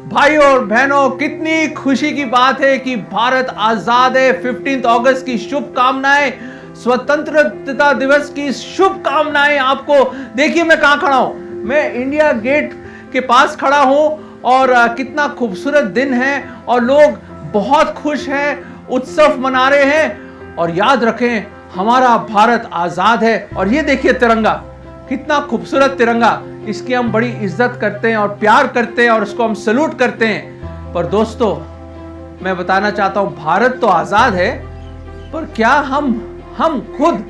भाई और बहनों, कितनी खुशी की बात है कि भारत आजाद है। 15 अगस्त की शुभकामनाएं, स्वतंत्रता दिवस की शुभकामनाएं आपको। देखिए मैं कहां खड़ा हूं, मैं इंडिया गेट के पास खड़ा हूं और कितना खूबसूरत दिन है और लोग बहुत खुश हैं, उत्सव मना रहे हैं। और याद रखें, हमारा भारत आजाद है। और ये देखिए तिरंगा, कितना खूबसूरत तिरंगा, इसकी हम बड़ी इज्जत करते हैं और प्यार करते हैं और इसको हम सैल्यूट करते हैं। पर दोस्तों, मैं बताना चाहता हूं, भारत तो आजाद है, पर क्या हम खुद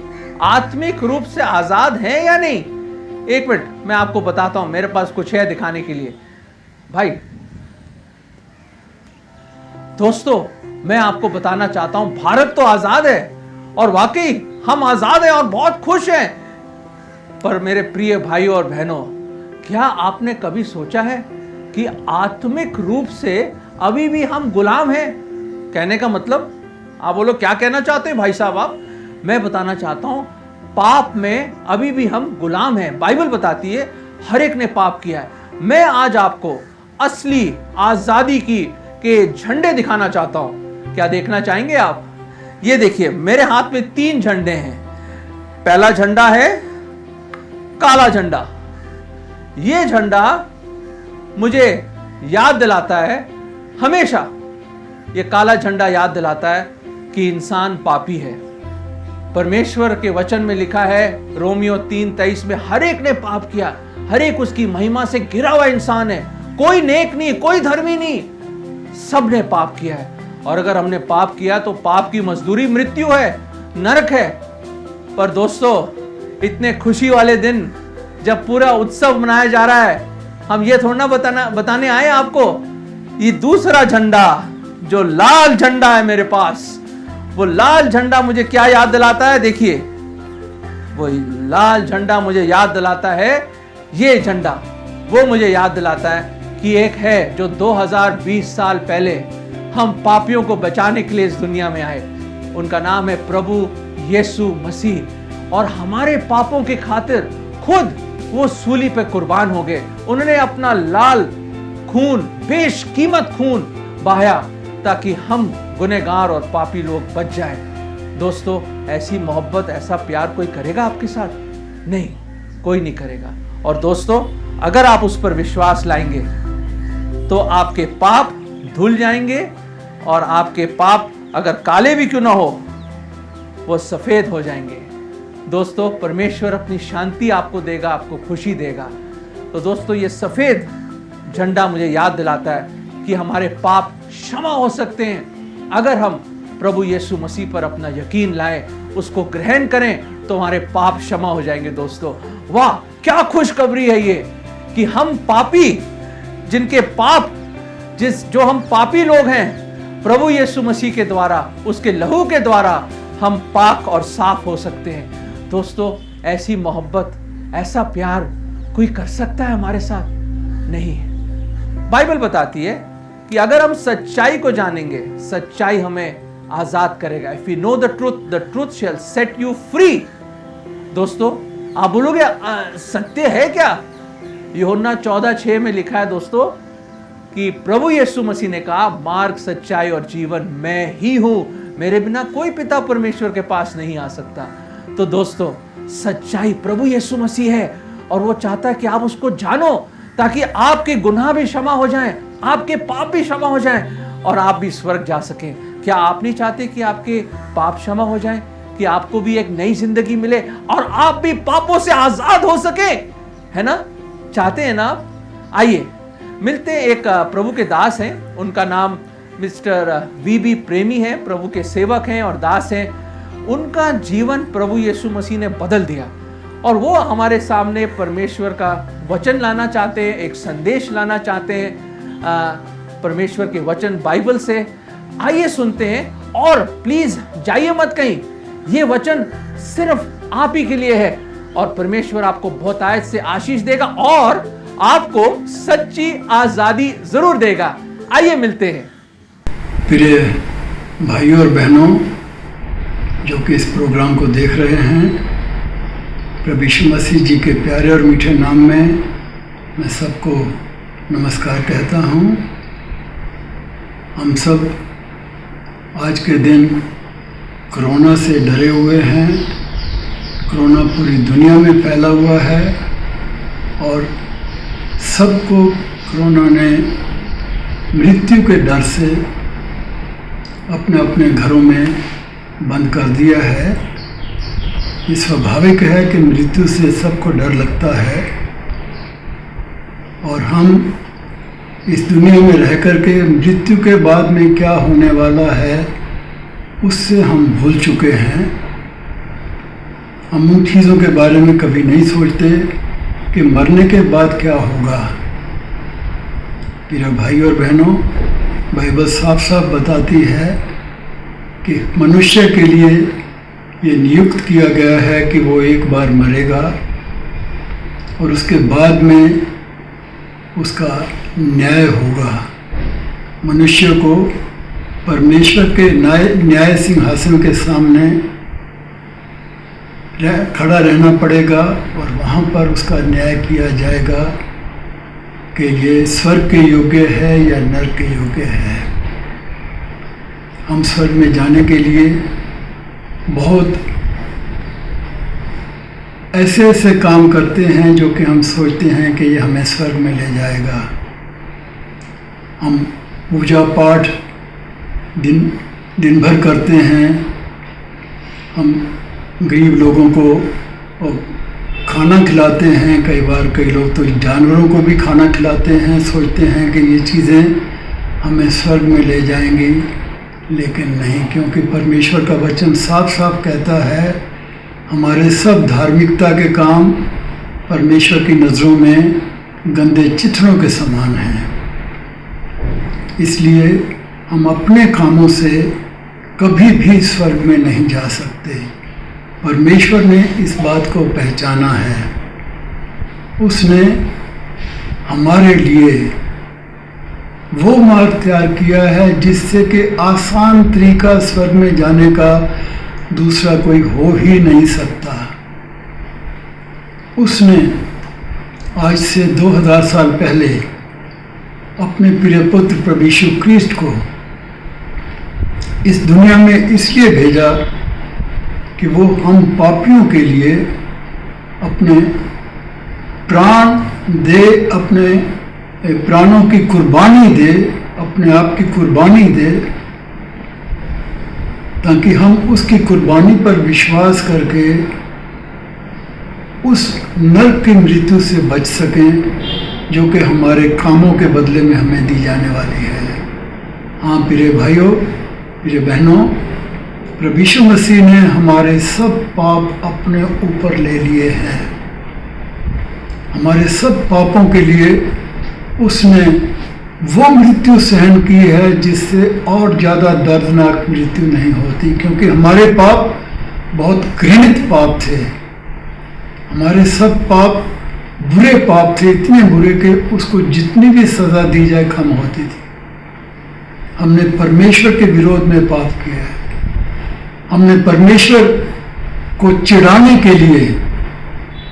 आत्मिक रूप से आजाद हैं या नहीं? एक मिनट, मैं आपको बताता हूं, मेरे पास कुछ है दिखाने के लिए। भाई दोस्तों, मैं आपको बताना चाहता हूं, भारत तो आजाद है और वाकई हम आजाद हैं और बहुत खुश हैं। पर मेरे प्रिय भाइयों और बहनों, क्या आपने कभी सोचा है कि आत्मिक रूप से अभी भी हम गुलाम हैं? कहने का मतलब, आप बोलो क्या कहना चाहते हैं भाई साहब आप? मैं बताना चाहता हूं, पाप में अभी भी हम गुलाम हैं। बाइबल बताती है हर एक ने पाप किया है। मैं आज आपको असली आजादी के झंडे दिखाना चाहता हूं। क्या देखना चाहेंगे आप? ये देखिए, मेरे हाथ में 3 झंडे हैं। पहला झंडा है काला झंडा। ये झंडा मुझे याद दिलाता है, हमेशा ये काला झंडा याद दिलाता है कि इंसान पापी है। परमेश्वर के वचन में लिखा है रोमियो 3:23 में, हर एक ने पाप किया, हर एक उसकी महिमा से घिरा हुआ इंसान है। कोई नेक नहीं, कोई धर्मी नहीं, सब ने पाप किया है। और अगर हमने पाप किया तो पाप की मजदूरी मृत्यु है, नरक है। पर दोस्तों, इतने खुशी वाले दिन जब पूरा उत्सव मनाया जा रहा है, हम ये थोड़ा बताने आए आपको। ये दूसरा झंडा, जो लाल झंडा है मेरे पास, वो लाल झंडा मुझे क्या याद दिलाता है? देखिए, वो लाल झंडा मुझे याद दिलाता है, ये झंडा वो मुझे याद दिलाता है कि एक है जो 2020 साल पहले हम पापियों को बचाने के लिए इस दुनिया में आए। उनका नाम है प्रभु यीशु मसीह। और हमारे पापों के खातिर खुद वो सूली पे कुर्बान हो गए। उन्होंने अपना लाल खून, बेशकीमत खून बहाया ताकि हम गुनहगार और पापी लोग बच जाएं। दोस्तों, ऐसी मोहब्बत, ऐसा प्यार कोई करेगा आपके साथ? नहीं, कोई नहीं करेगा। और दोस्तों, अगर आप उस पर विश्वास लाएंगे तो आपके पाप धुल जाएंगे और आपके पाप अगर काले भी क्यों ना हो, वो सफेद हो जाएंगे। दोस्तों, परमेश्वर अपनी शांति आपको देगा, आपको खुशी देगा। तो दोस्तों, ये सफेद झंडा मुझे याद दिलाता है कि हमारे पाप क्षमा हो सकते हैं अगर हम प्रभु यीशु मसीह पर अपना यकीन लाएं, उसको ग्रहण करें तो हमारे पाप क्षमा हो जाएंगे। दोस्तों, वाह क्या खुशखबरी है ये कि हम पापी, जिनके पाप, जो हम पापी लोग हैं, प्रभु यीशु मसीह के द्वारा, उसके लहू के द्वारा हम पाक और साफ हो सकते हैं। दोस्तों, ऐसी मोहब्बत, ऐसा प्यार कोई कर सकता है हमारे साथ? नहीं। बाइबल बताती है कि अगर हम सच्चाई को जानेंगे, सच्चाई हमें आजाद करेगा। If you know the truth shall set you free. दोस्तों, आप बोलोगे सत्य है क्या? यूहन्ना 14:6 में लिखा है दोस्तों कि प्रभु यीशु मसीह ने कहा, मार्ग, सच्चाई और जीवन मैं ही हूं, मेरे बिना कोई पिता परमेश्वर के पास नहीं आ सकता। तो दोस्तों, सच्चाई प्रभु यीशु मसीह है और वो चाहता है कि आप उसको जानो ताकि आपके गुनाह भी क्षमा हो जाएं, आपके पाप भी क्षमा हो जाएं और आप भी स्वर्ग जा सकें। क्या आप नहीं चाहते कि आपके पाप क्षमा हो जाएं, कि आपको भी एक नई जिंदगी मिले और आप भी पापों से आजाद हो सके? है ना? चाहते हैं ना आप? आइए मिलते हैं, एक प्रभु के दास हैं, उनका नाम मिस्टर वीबी प्रेमी है, प्रभु के सेवक हैं और दास हैं। उनका जीवन प्रभु यीशु मसीह ने बदल दिया और वो हमारे सामने परमेश्वर का वचन लाना चाहते हैं, एक संदेश लाना चाहते हैं परमेश्वर के वचन बाइबल से। आइए सुनते हैं और प्लीज जाइए मत कहीं, ये वचन सिर्फ आप ही के लिए है और परमेश्वर आपको बहुत आयत से आशीष देगा और आपको सच्ची आजादी जरूर देगा। आइए मिलते हैं। प्रिय भाइयों और बहनों जो कि इस प्रोग्राम को देख रहे हैं, प्रभु यीशु मसीह जी के प्यारे और मीठे नाम में मैं सबको नमस्कार कहता हूँ। हम सब आज के दिन कोरोना से डरे हुए हैं। कोरोना पूरी दुनिया में फैला हुआ है और सबको कोरोना ने मृत्यु के डर से अपने अपने घरों में बंद कर दिया है। ये स्वाभाविक है कि मृत्यु से सबको डर लगता है और हम इस दुनिया में रह कर के मृत्यु के बाद में क्या होने वाला है उससे हम भूल चुके हैं। हम उन चीज़ों के बारे में कभी नहीं सोचते कि मरने के बाद क्या होगा। मेरे भाई और बहनों, बाइबल साफ साफ बताती है कि मनुष्य के लिए ये नियुक्त किया गया है कि वो एक बार मरेगा और उसके बाद में उसका न्याय होगा। मनुष्य को परमेश्वर के न्याय सिंहासन के सामने खड़ा रहना पड़ेगा और वहाँ पर उसका न्याय किया जाएगा कि ये स्वर्ग के योग्य है या नरक के योग्य है। हम स्वर्ग में जाने के लिए बहुत ऐसे ऐसे काम करते हैं जो कि हम सोचते हैं कि ये हमें स्वर्ग में ले जाएगा। हम पूजा पाठ दिन भर करते हैं। हम गरीब लोगों को खाना खिलाते हैं। कई लोग तो जानवरों को भी खाना खिलाते हैं, सोचते हैं कि ये चीज़ें हमें स्वर्ग में ले जाएंगी, लेकिन नहीं, क्योंकि परमेश्वर का वचन साफ साफ कहता है हमारे सब धार्मिकता के काम परमेश्वर की नज़रों में गंदे चित्रों के समान हैं। इसलिए हम अपने कामों से कभी भी स्वर्ग में नहीं जा सकते। परमेश्वर ने इस बात को पहचाना है। उसने हमारे लिए वो मार्ग तैयार किया है जिससे कि आसान तरीका स्वर्ग में जाने का दूसरा कोई हो ही नहीं सकता। उसने आज से 2000 साल पहले अपने प्रिय पुत्र प्रभु यीशु क्रिस्ट को इस दुनिया में इसलिए भेजा कि वो हम पापियों के लिए अपने प्राण दे, अपने प्राणों की कुर्बानी दे, अपने आप की कुर्बानी दे, ताकि हम उसकी कुर्बानी पर विश्वास करके उस नरक की मृत्यु से बच सकें जो कि हमारे कामों के बदले में हमें दी जाने वाली है। हाँ प्रिय भाइयों, प्रिय बहनों, प्रभु यीशु मसीह ने हमारे सब पाप अपने ऊपर ले लिए हैं। हमारे सब पापों के लिए उसने वो मृत्यु सहन की है जिससे और ज़्यादा दर्दनाक मृत्यु नहीं होती, क्योंकि हमारे पाप बहुत घृणित पाप थे। हमारे सब पाप बुरे पाप थे, इतने बुरे कि उसको जितनी भी सज़ा दी जाए कम होती थी। हमने परमेश्वर के विरोध में पाप किया है। हमने परमेश्वर को चिढ़ाने के लिए,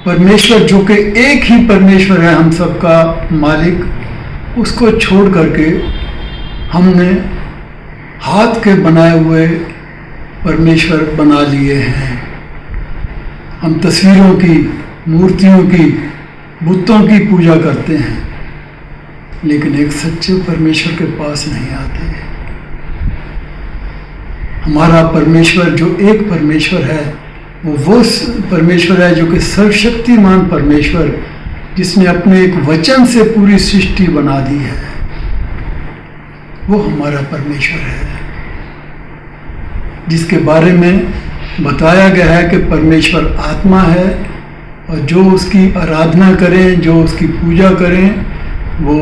परमेश्वर जो कि एक ही परमेश्वर है हम सबका मालिक, उसको छोड़ करके हमने हाथ के बनाए हुए परमेश्वर बना लिए हैं। हम तस्वीरों की, मूर्तियों की, बुतों की पूजा करते हैं, लेकिन एक सच्चे परमेश्वर के पास नहीं आते। हमारा परमेश्वर जो एक परमेश्वर है वो परमेश्वर है जो कि सर्वशक्तिमान परमेश्वर, जिसने अपने एक वचन से पूरी सृष्टि बना दी है, वो हमारा परमेश्वर है, जिसके बारे में बताया गया है कि परमेश्वर आत्मा है और जो उसकी आराधना करें, जो उसकी पूजा करें, वो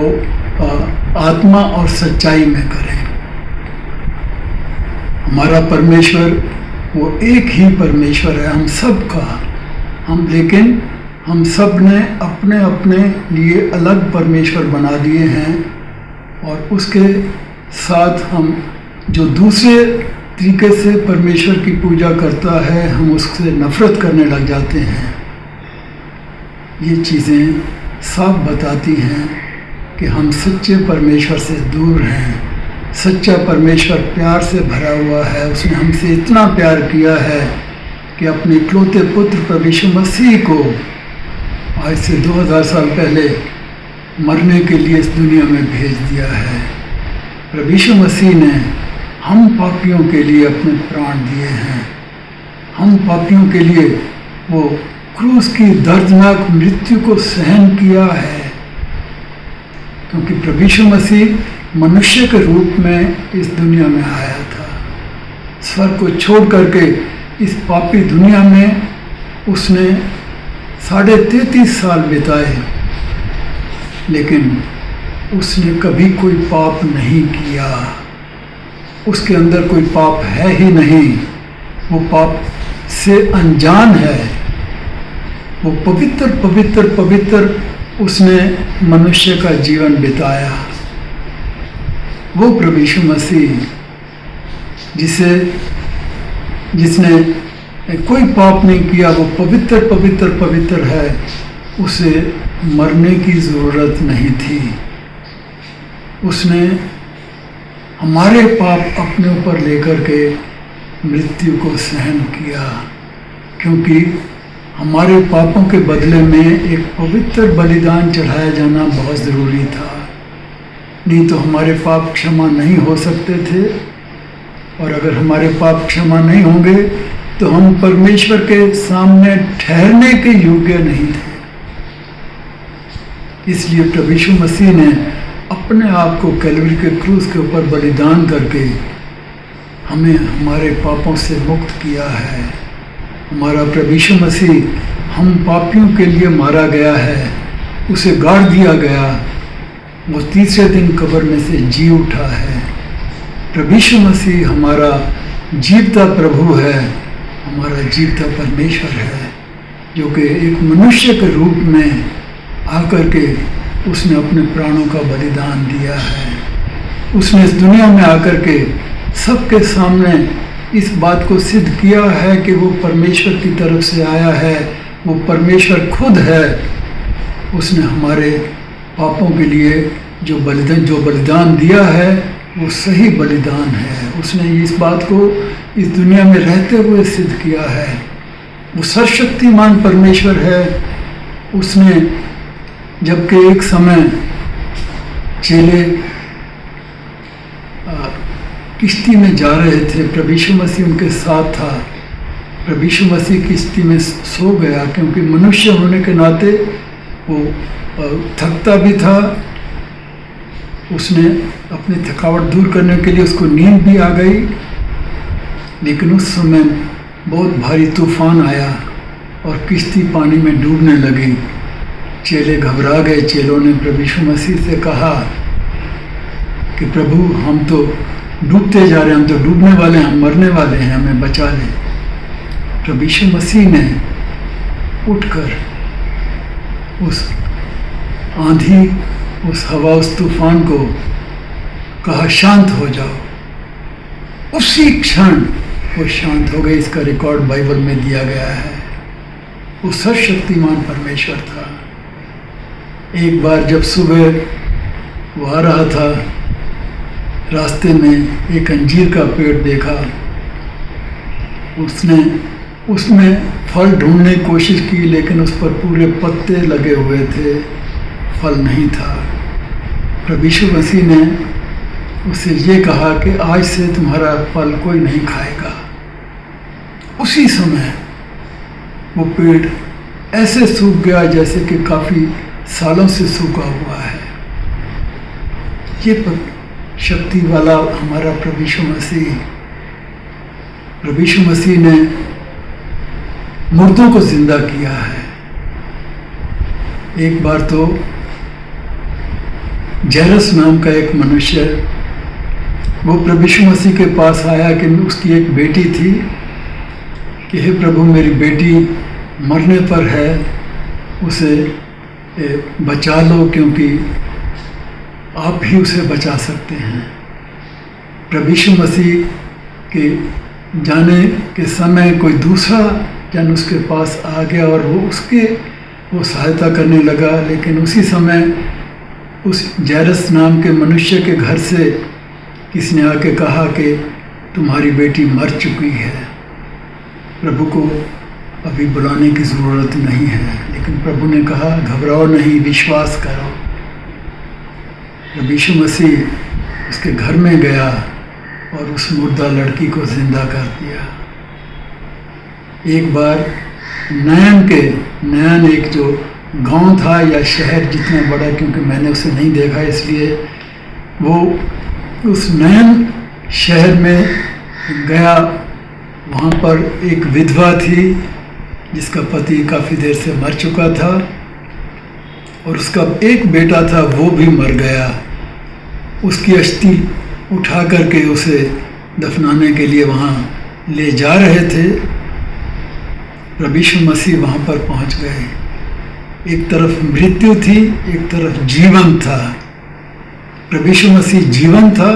आत्मा और सच्चाई में करें। हमारा परमेश्वर वो एक ही परमेश्वर है हम सब का। लेकिन हम सब ने अपने अपने लिए अलग परमेश्वर बना दिए हैं और उसके साथ हम जो दूसरे तरीके से परमेश्वर की पूजा करता है, हम उससे नफरत करने लग जाते हैं। ये चीज़ें साफ बताती हैं कि हम सच्चे परमेश्वर से दूर हैं, सच्चा परमेश्वर प्यार से भरा हुआ है। उसने हमसे इतना प्यार किया है कि अपने इकलौते पुत्र प्रभु यीशु मसीह को आज से 2000 साल पहले मरने के लिए इस दुनिया में भेज दिया है। प्रभु यीशु मसीह ने हम पापियों के लिए अपने प्राण दिए हैं। हम पापियों के लिए वो क्रूस की दर्दनाक मृत्यु को सहन किया है, क्योंकि प्रभु यीशु मसीह मनुष्य के रूप में इस दुनिया में आया था। स्वर्ग को छोड़ करके इस पापी दुनिया में उसने 33.5 साल बिताए, लेकिन उसने कभी कोई पाप नहीं किया। उसके अंदर कोई पाप है ही नहीं। वो पाप से अनजान है। वो पवित्र पवित्र पवित्र उसने मनुष्य का जीवन बिताया। वो प्रभु यीशु मसीह जिसने कोई पाप नहीं किया, वो पवित्र पवित्र पवित्र है। उसे मरने की ज़रूरत नहीं थी। उसने हमारे पाप अपने ऊपर लेकर के मृत्यु को सहन किया, क्योंकि हमारे पापों के बदले में एक पवित्र बलिदान चढ़ाया जाना बहुत ज़रूरी था। नहीं तो हमारे पाप क्षमा नहीं हो सकते थे, और अगर हमारे पाप क्षमा नहीं होंगे तो हम परमेश्वर के सामने ठहरने के योग्य नहीं थे। इसलिए प्रभु यीशु मसीह ने अपने आप को कैलवरी के क्रूस के ऊपर बलिदान करके हमें हमारे पापों से मुक्त किया है। हमारा प्रभु यीशु मसीह हम पापियों के लिए मारा गया है, उसे गाड़ दिया गया, वो तीसरे दिन कब्र में से जी उठा है। प्रभु यीशु मसीह हमारा जीवता प्रभु है, हमारा जीवता परमेश्वर है, जो कि एक मनुष्य के रूप में आकर के उसने अपने प्राणों का बलिदान दिया है। उसने इस दुनिया में आकर के सबके सामने इस बात को सिद्ध किया है कि वो परमेश्वर की तरफ से आया है, वो परमेश्वर खुद है। उसने हमारे पापों के लिए जो बलिदान दिया है वो सही बलिदान है। उसने इस बात को इस दुनिया में रहते हुए सिद्ध किया है। वो सर्वशक्तिमान परमेश्वर है। उसने जबकि एक समय चेले किश्ती में जा रहे थे, प्रभु यीशु मसीह उनके साथ था। प्रभु यीशु मसीह किश्ती में सो गया, क्योंकि मनुष्य होने के नाते वो थकता भी था। उसने अपनी थकावट दूर करने के लिए उसको नींद भी आ गई, लेकिन उस समय बहुत भारी तूफान आया और किश्ती पानी में डूबने लगी। चेले घबरा गए। चेलों ने प्रभु यीशु मसीह से कहा कि प्रभु, हम तो डूबते जा रहे हैं, हम तो डूबने वाले हैं, हम मरने वाले हैं, हमें बचा ले। प्रभु यीशु मसीह ने उठकर उस आंधी, उस हवा, उस तूफान को कहा, शांत हो जाओ। उसी क्षण वो शांत हो गए। इसका रिकॉर्ड बाइबल में दिया गया है। वो सर्वशक्तिमान परमेश्वर था। एक बार जब सुबह वो आ रहा था, रास्ते में एक अंजीर का पेड़ देखा। उसने फल ढूंढने की कोशिश की, लेकिन उस पर पूरे पत्ते लगे हुए थे, फल नहीं था। प्रभु यीशु मसीह ने उससे ये कहा कि आज से तुम्हारा फल कोई नहीं खाएगा। उसी समय वो पेड़ ऐसे सूख गया जैसे कि काफ़ी सालों से सूखा हुआ है। ये शक्ति वाला हमारा प्रभु यीशु मसीह ने मुर्दों को जिंदा किया है। एक बार तो जैरस नाम का एक मनुष्य, वो प्रभु यीशु मसीह के पास आया कि उसकी एक बेटी थी कि हे प्रभु, मेरी बेटी मरने पर है, उसे बचा लो, क्योंकि आप ही उसे बचा सकते हैं। प्रभु यीशु मसीह के जाने के समय कोई दूसरा जन उसके पास आ गया और वो सहायता करने लगा, लेकिन उसी समय उस जैरस नाम के मनुष्य के घर से किसी ने आके कहा कि तुम्हारी बेटी मर चुकी है, प्रभु को अभी बुलाने की ज़रूरत नहीं है। लेकिन प्रभु ने कहा घबराओ नहीं, विश्वास करो। प्रभु यीशु मसीह उसके घर में गया और उस मुर्दा लड़की को जिंदा कर दिया। एक बार नयन एक जो गांव था या शहर जितना बड़ा, क्योंकि मैंने उसे नहीं देखा इसलिए, वो उस नयन शहर में गया। वहाँ पर एक विधवा थी जिसका पति काफ़ी देर से मर चुका था और उसका एक बेटा था, वो भी मर गया। उसकी अस्थि उठा करके उसे दफनाने के लिए वहाँ ले जा रहे थे। प्रभु यीशु मसीह वहाँ पर पहुँच गए। एक तरफ मृत्यु थी, एक तरफ जीवन था। प्रभु यीशु मसीह जीवन था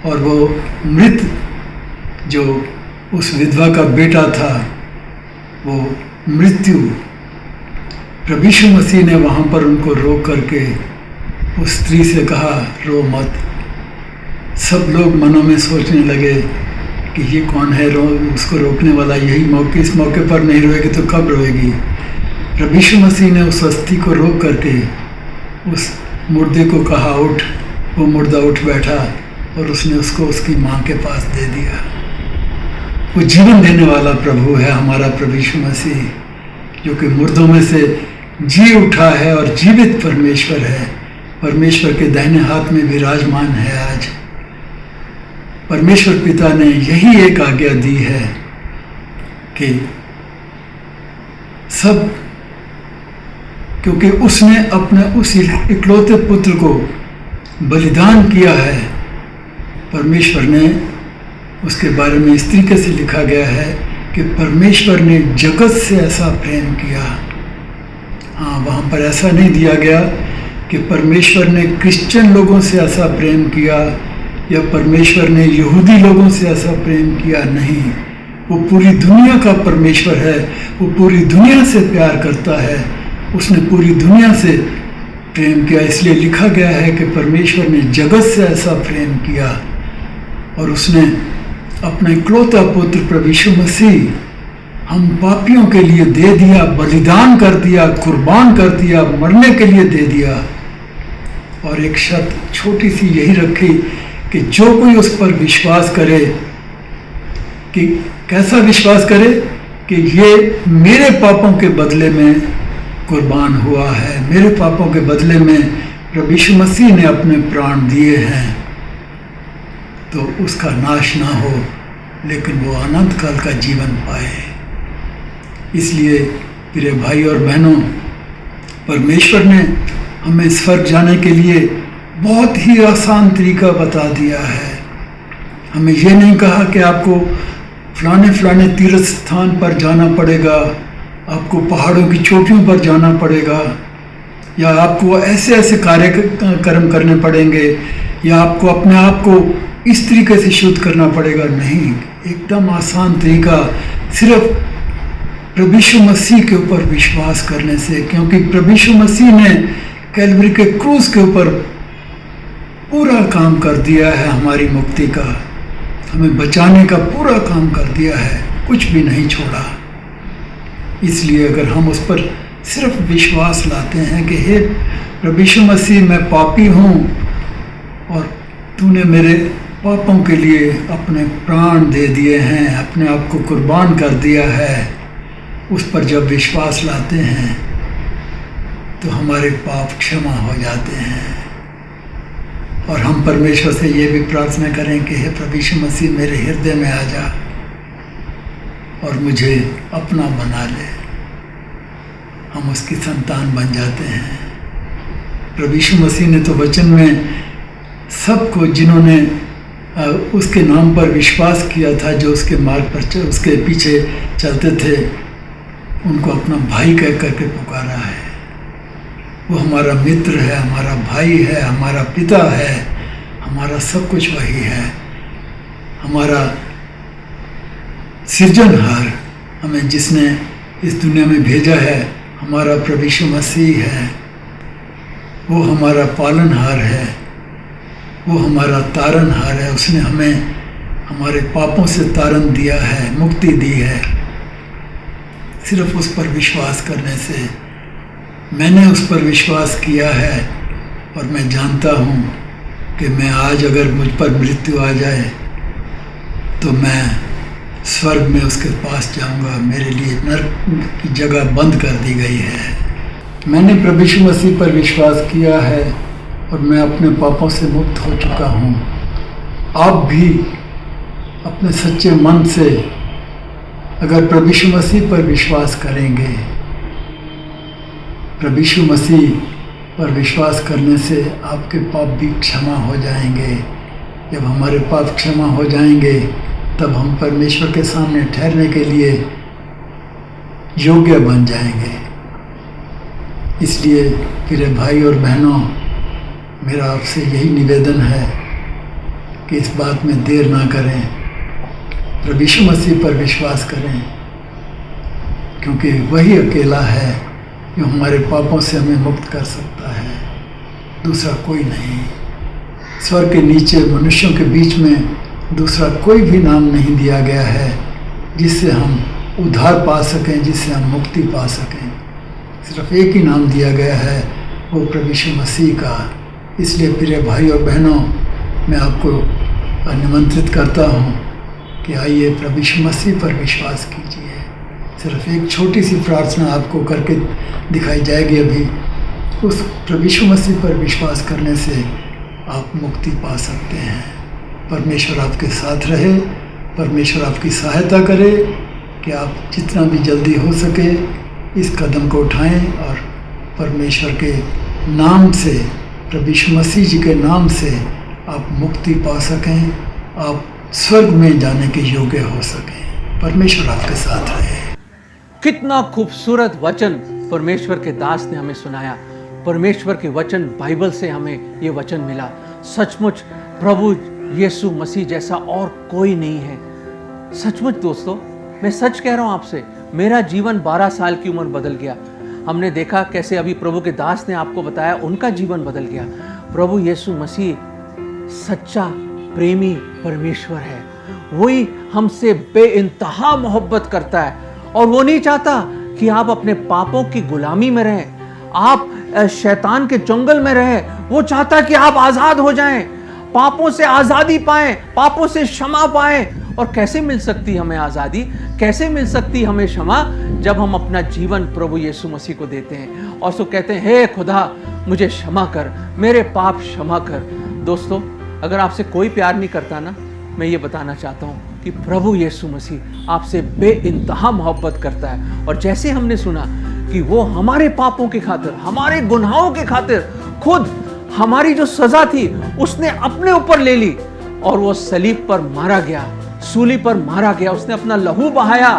और वो मृत जो उस विधवा का बेटा था वो मृत्यु। प्रभु यीशु मसीह ने वहाँ पर उनको रोक करके उस स्त्री से कहा रो मत। सब लोग मनों में सोचने लगे कि ये कौन है उसको रोकने वाला, यही मौके, इस मौके पर नहीं रोएगी तो कब रोएगी। प्रभु यीशु मसीह ने उस अस्थि को रोक करके उस मुर्दे को कहा उठ। वो मुर्दा उठ बैठा और उसने उसको उसकी माँ के पास दे दिया। वो जीवन देने वाला प्रभु है हमारा प्रभु यीशु मसीह, जो कि मुर्दों में से जी उठा है और जीवित परमेश्वर है। परमेश्वर के दाहिने हाथ में विराजमान है आज। परमेश्वर पिता ने यही एक आज्ञा दी है कि सब, क्योंकि उसने अपने उस इकलौते पुत्र को बलिदान किया है। परमेश्वर ने उसके बारे में इस तरीके से लिखा गया है कि परमेश्वर ने जगत से ऐसा प्रेम किया। हाँ, वहाँ पर ऐसा नहीं दिया गया कि परमेश्वर ने क्रिश्चियन लोगों से ऐसा प्रेम किया या परमेश्वर ने यहूदी लोगों से ऐसा प्रेम किया। नहीं, वो पूरी दुनिया का परमेश्वर है। वो पूरी दुनिया से प्यार करता है। उसने पूरी दुनिया से प्रेम किया। इसलिए लिखा गया है कि परमेश्वर ने जगत से ऐसा प्रेम किया और उसने अपना इकलौता पुत्र प्रभु यीशु मसीह हम पापियों के लिए दे दिया, बलिदान कर दिया, कुर्बान कर दिया, मरने के लिए दे दिया। और एक शर्त छोटी सी यही रखी कि जो कोई उस पर विश्वास करे, कि कैसा विश्वास करे कि ये मेरे पापों के बदले में कुर्बान हुआ है, मेरे पापों के बदले में प्रभु यीशु मसीह ने अपने प्राण दिए हैं, तो उसका नाश ना हो लेकिन वो अनंत काल का जीवन पाए। इसलिए प्रिय भाई और बहनों, परमेश्वर ने हमें स्वर्ग जाने के लिए बहुत ही आसान तरीका बता दिया है। हमें ये नहीं कहा कि आपको फलाने तीर्थ स्थान पर जाना पड़ेगा, आपको पहाड़ों की चोटियों पर जाना पड़ेगा, या आपको ऐसे ऐसे कार्यक्रम करने पड़ेंगे, या आपको अपने आप को इस तरीके से शुद्ध करना पड़ेगा। नहीं, एकदम आसान तरीका, सिर्फ प्रभु यीशु मसीह के ऊपर विश्वास करने से। क्योंकि प्रभु यीशु मसीह ने कैलवरी के क्रूस के ऊपर पूरा काम कर दिया है हमारी मुक्ति का, हमें बचाने का पूरा काम कर दिया है, कुछ भी नहीं छोड़ा। इसलिए अगर हम उस पर सिर्फ विश्वास लाते हैं कि हे प्रभु यीशु मसीह, मैं पापी हूँ और तूने मेरे पापों के लिए अपने प्राण दे दिए हैं, अपने आप को कुर्बान कर दिया है, उस पर जब विश्वास लाते हैं तो हमारे पाप क्षमा हो जाते हैं। और हम परमेश्वर से ये भी प्रार्थना करें कि हे प्रभु यीशु मसीह, मेरे हृदय में आ जा और मुझे अपना बना ले। हम उसकी संतान बन जाते हैं। प्रभु यीशु मसीह ने तो वचन में सबको, जिन्होंने उसके नाम पर विश्वास किया था, जो उसके मार्ग पर उसके पीछे चलते थे, उनको अपना भाई कह करके पुकारा है। वो हमारा मित्र है, हमारा भाई है, हमारा पिता है, हमारा सब कुछ वही है, हमारा सृजनहार, हमें जिसने इस दुनिया में भेजा है, हमारा प्रभु यीशु मसीह है। वो हमारा पालनहार है, वो हमारा तारनहार है। उसने हमें हमारे पापों से तारन दिया है, मुक्ति दी है, सिर्फ उस पर विश्वास करने से। मैंने उस पर विश्वास किया है और मैं जानता हूँ कि मैं आज अगर मुझ पर मृत्यु आ जाए तो मैं स्वर्ग में उसके पास जाऊँगा। मेरे लिए नरक की जगह बंद कर दी गई है। मैंने प्रभु यीशु मसीह पर विश्वास किया है और मैं अपने पापों से मुक्त हो चुका हूँ। आप भी अपने सच्चे मन से अगर प्रभु यीशु मसीह पर विश्वास करेंगे, प्रभु यीशु मसीह पर विश्वास करने से आपके पाप भी क्षमा हो जाएंगे। जब हमारे पाप क्षमा हो जाएंगे तब हम परमेश्वर के सामने ठहरने के लिए योग्य बन जाएंगे। इसलिए प्रिय भाई और बहनों, मेरा आपसे यही निवेदन है कि इस बात में देर ना करें, प्रभु यीशु मसीह पर विश्वास करें, क्योंकि वही अकेला है जो हमारे पापों से हमें मुक्त कर सकता है, दूसरा कोई नहीं। स्वर्ग के नीचे मनुष्यों के बीच में दूसरा कोई भी नाम नहीं दिया गया है जिससे हम उद्धार पा सकें, जिससे हम मुक्ति पा सकें। सिर्फ एक ही नाम दिया गया है, वो प्रभु यीशु मसीह का। इसलिए प्रिय भाई और बहनों, मैं आपको निमंत्रित करता हूँ कि आइए प्रभु यीशु मसीह पर विश्वास कीजिए। सिर्फ एक छोटी सी प्रार्थना आपको करके दिखाई जाएगी अभी। उस प्रभु यीशु मसीह पर विश्वास करने से आप मुक्ति पा सकते हैं। परमेश्वर आपके साथ रहे, परमेश्वर आपकी सहायता करे कि आप जितना भी जल्दी हो सके इस कदम को उठाएं और परमेश्वर के नाम से, प्रभु यीशु मसीह जी के नाम से आप मुक्ति पा सकें, आप स्वर्ग में जाने के योग्य हो सकें। परमेश्वर आपके साथ रहे। कितना खूबसूरत वचन परमेश्वर के दास ने हमें सुनाया। परमेश्वर के वचन, बाइबल से हमें ये वचन मिला। सचमुच प्रभु यीशु मसीह जैसा और कोई नहीं है। सचमुच दोस्तों, मैं सच कह रहा हूँ आपसे, मेरा जीवन 12 साल की उम्र बदल गया। हमने देखा कैसे अभी प्रभु के दास ने आपको बताया उनका जीवन बदल गया। प्रभु यीशु मसीह सच्चा प्रेमी परमेश्वर है। वही हमसे बेइंतहा मोहब्बत करता है और वो नहीं चाहता कि आप अपने पापों की गुलामी में रहें, आप शैतान के चंगुल में रहें। वो चाहता कि आप आजाद हो जाएं, पापों से आजादी पाएं, पापों से क्षमा पाएं। और कैसे मिल सकती हमें आजादी, कैसे मिल सकती हमें क्षमा? जब हम अपना जीवन प्रभु यीशु मसीह को देते हैं और सो कहते हैं, हे खुदा मुझे क्षमा कर, मेरे पाप क्षमा कर। दोस्तों, अगर आपसे कोई प्यार नहीं करता ना, मैं ये बताना चाहता हूँ कि प्रभु यीशु मसीह आपसे बेइंतहा मोहब्बत करता है। और जैसे हमने सुना कि वो हमारे पापों के खातिर, हमारे गुनाहों के खातिर खुद हमारी जो सजा थी उसने अपने ऊपर ले ली और वो सलीब पर मारा गया, सूली पर मारा गया, उसने अपना लहू बहाया,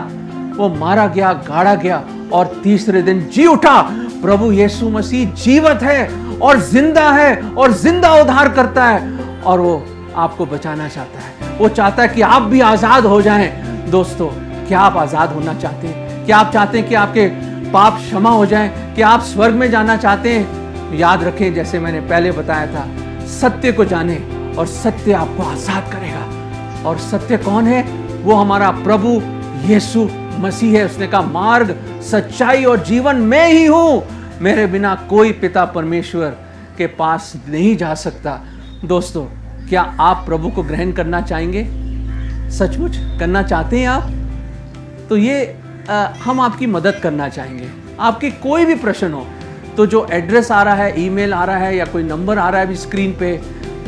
वो मारा गया, गाड़ा गया और तीसरे दिन जी उठा। प्रभु यीशु मसीह जीवित है और जिंदा है और जिंदा उद्धार करता है और वो आपको बचाना चाहता है। वो चाहता है कि आप भी आजाद हो जाएं। दोस्तों, क्या आप आजाद होना चाहते हैं? क्या आप चाहते हैं कि आपके पाप क्षमा हो जाएं? क्या आप स्वर्ग में जाना चाहते हैं? याद रखें, जैसे मैंने पहले बताया था, सत्य को जाने और सत्य आपको आजाद करेगा। और सत्य कौन है? वो हमारा प्रभु यीशु मसीह है। उसने कहा, मार्ग, सच्चाई और जीवन मैं ही हूं, मेरे बिना कोई पिता परमेश्वर के पास नहीं जा सकता। दोस्तों, क्या आप प्रभु को ग्रहण करना चाहेंगे? सचमुच करना चाहते हैं आप? तो ये हम आपकी मदद करना चाहेंगे। आपके कोई भी प्रश्न हो तो जो एड्रेस आ रहा है, ईमेल आ रहा है या कोई नंबर आ रहा है अभी स्क्रीन पे,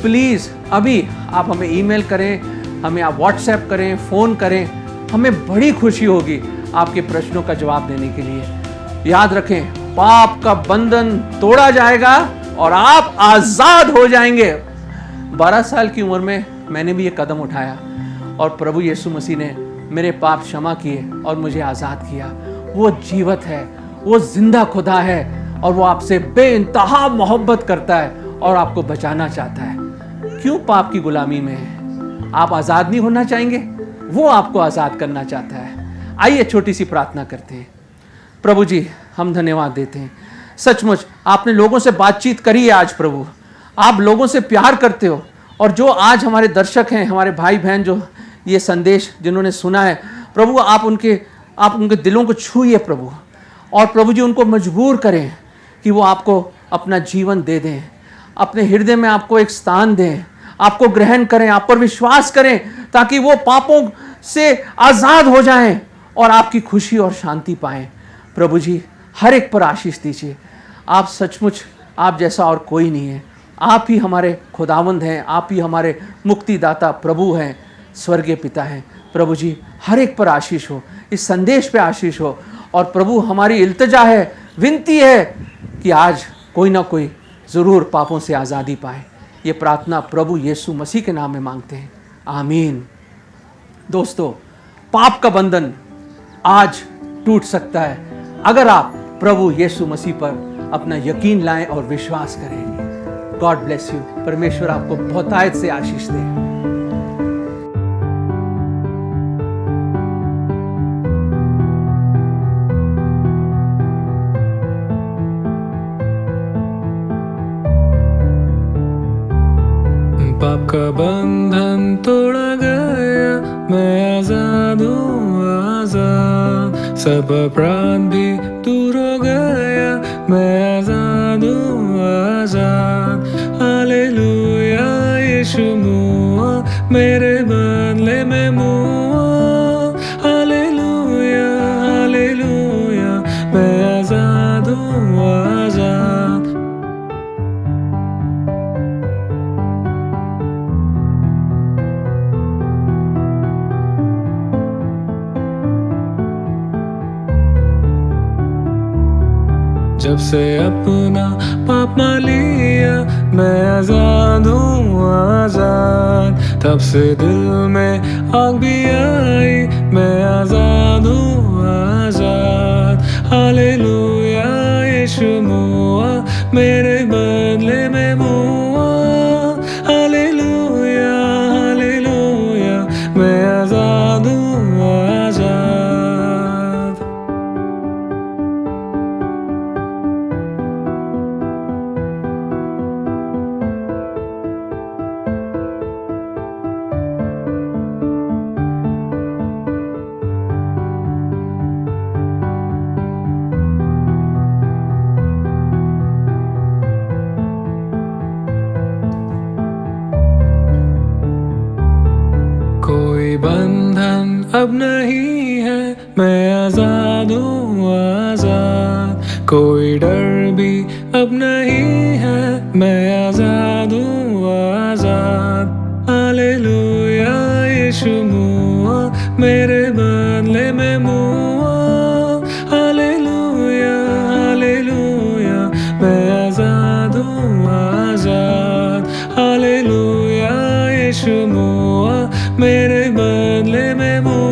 प्लीज़ अभी आप हमें ईमेल करें, हमें आप व्हाट्सएप करें, फ़ोन करें। हमें बड़ी खुशी होगी आपके प्रश्नों का जवाब देने के लिए। याद रखें, पाप का बंधन तोड़ा जाएगा और आप आज़ाद हो जाएंगे। 12 साल की उम्र में मैंने भी ये कदम उठाया और प्रभु यीशु मसीह ने मेरे पाप क्षमा किए और मुझे आज़ाद किया। वो जीवित है, वो जिंदा खुदा है और वो आपसे बेइंतहा मोहब्बत करता है और आपको बचाना चाहता है। क्यों पाप की गुलामी में है? आप आज़ाद नहीं होना चाहेंगे? वो आपको आज़ाद करना चाहता है। आइए छोटी सी प्रार्थना करते हैं। प्रभु जी, हम धन्यवाद देते हैं। सचमुच आपने लोगों से बातचीत करी है आज प्रभु। आप लोगों से प्यार करते हो और जो आज हमारे दर्शक हैं, हमारे भाई बहन जो ये संदेश जिन्होंने सुना है, प्रभु आप उनके दिलों को छूइए प्रभु, और प्रभु जी उनको मजबूर करें कि वो आपको अपना जीवन दे दें, अपने हृदय में आपको एक स्थान दें, आपको ग्रहण करें, आप पर विश्वास करें, ताकि वो पापों से आज़ाद हो जाएं और आपकी खुशी और शांति पाएं। प्रभु जी हर एक पर आशीष दीजिए। आप सचमुच आप जैसा और कोई नहीं है, आप ही हमारे खुदावंद हैं, आप ही हमारे मुक्तिदाता प्रभु हैं, स्वर्गीय पिता हैं। प्रभु जी हर एक पर आशीष हो, इस संदेश पे आशीष हो, और प्रभु हमारी इल्तिजा है, विनती है कि आज कोई ना कोई ज़रूर पापों से आज़ादी पाए। ये प्रार्थना प्रभु यीशु मसीह के नाम में मांगते हैं, आमीन। दोस्तों, पाप का बंधन आज टूट सकता है अगर आप प्रभु यीशु मसीह पर अपना यकीन लाएं और विश्वास करें। God bless you. परमेश्वर आपको बहुतायत से आशीष दे। पाप का बंधन तोड़ा गया, मैं आजाद हूँ आजाद, सब अपराध भी दूर हो गया, मैं आजाद हूँ आजाद। हालेलुया, यीशु मुआ मेरे बदले में मुआ, हालेलुया हालेलुया, मैं आजाद हूँ आजाद। जब से अपना पाप मान लिया, मैं आजाद हूँ आजाद, तब से दिल में आग भी आई, मैं आजाद हूँ आजाद। हालेलुया, यीशु मुआ मेरे बदले में मुआ, हालेलुया हालेलुया, मैं आजाद हूँ आजाद। कोई बंधन अब नहीं है, मैं आजाद हूँ आजाद, कोई डर भी अब नहीं है, मैं आजाद हूँ आजाद। हालेलुया, यीशु मुआ मेरे बदले में मुआ, हालेलुया हालेलुया, मैं आजाद हूँ आजाद। हालेलुया, यीशु मुआ मेरे बदले में मुआ।